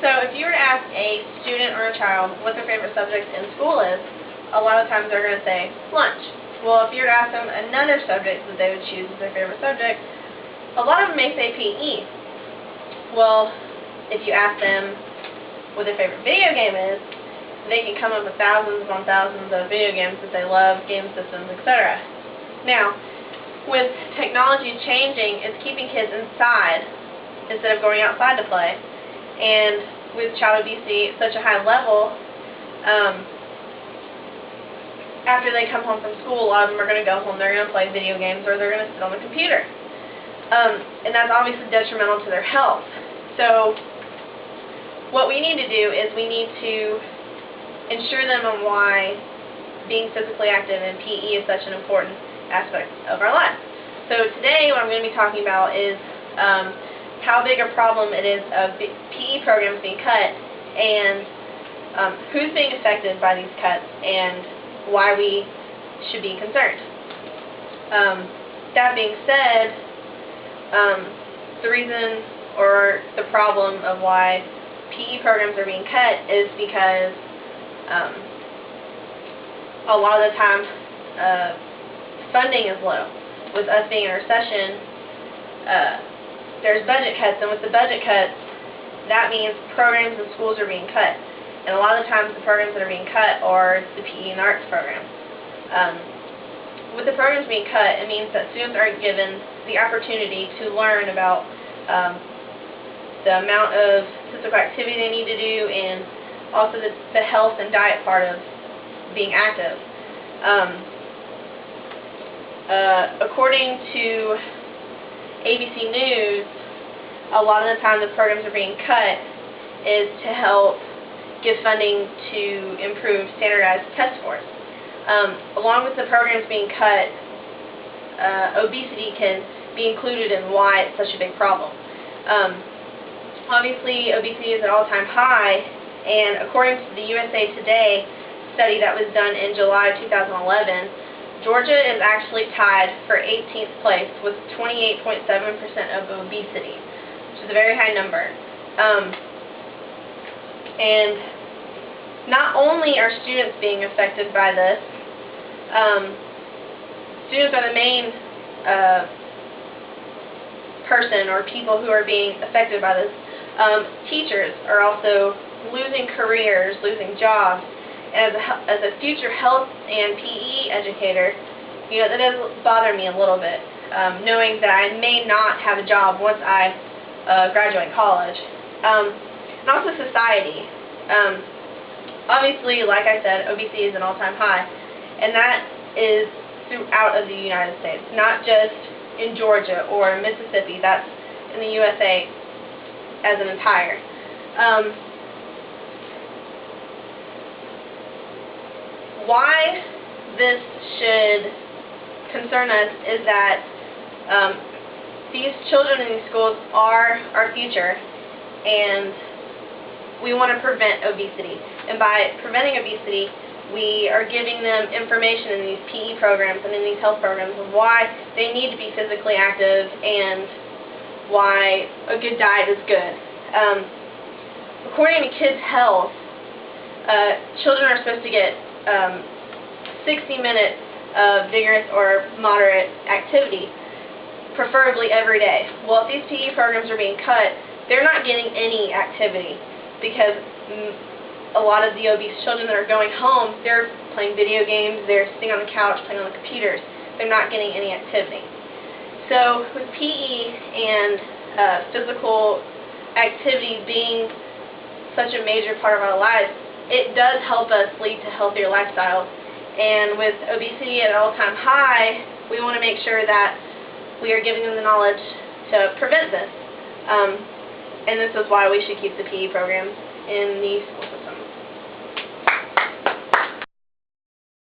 So if you were to ask a student or a child what their favorite subject in school is, a lot of times they're going to say lunch. Well, if you were to ask them another subject that they would choose as their favorite subject, a lot of them may say PE. Well, if you ask them what their favorite video game is, they can come up with thousands upon thousands of video games that they love, game systems, etc. Now, with technology changing, it's keeping kids inside instead of going outside to play. And with child obesity at such a high level, after they come home from school, a lot of them are going to go home, they're going to play video games, or they're going to sit on the computer. And that's obviously detrimental to their health. So what we need to do is we need to ensure them on why being physically active in PE is such an important aspect of our lives. So today what I'm going to be talking about is how big a problem it is of PE programs being cut, and who's being affected by these cuts, and why we should be concerned. That being said, the reason or the problem of why PE programs are being cut is because a lot of the time funding is low. With us being in a recession, there's budget cuts, and with the budget cuts, that means programs in schools are being cut. And a lot of the times the programs that are being cut are the PE and arts programs. With the programs being cut, it means that students aren't given the opportunity to learn about the amount of physical activity they need to do, and also the health and diet part of being active. According to ABC News, a lot of the time the programs are being cut is to help give funding to improve standardized test scores. Along with the programs being cut, obesity can be included in why it's such a big problem. Obviously, obesity is at an all-time high, and according to the USA Today study that was done in July of 2011, Georgia is actually tied for 18th place with 28.7% of obesity, which is a very high number. And not only are students being affected by this, students are the main person or people who are being affected by this. Teachers are also losing careers, losing jobs. And as a future health and PE educator, you know, that does bother me a little bit, knowing that I may not have a job once I graduate college. And also society. Obviously, like I said, obesity is an all-time high, and that is throughout of the United States, not just in Georgia or Mississippi. That's in the USA as an entire. Why this should concern us is that these children in these schools are our future, and we want to prevent obesity. And by preventing obesity, we are giving them information in these PE programs and in these health programs of why they need to be physically active and why a good diet is good. According to Kids Health, children are supposed to get 60 minutes of vigorous or moderate activity, preferably every day. Well, if these PE programs are being cut, they're not getting any activity, because a lot of the obese children that are going home, they're playing video games, they're sitting on the couch, playing on the computers. They're not getting any activity. So with PE and physical activity being such a major part of our lives, it does help us lead to healthier lifestyles. And with obesity at an all-time high, we want to make sure that we are giving them the knowledge to prevent this. And this is why we should keep the PE programs in these schools.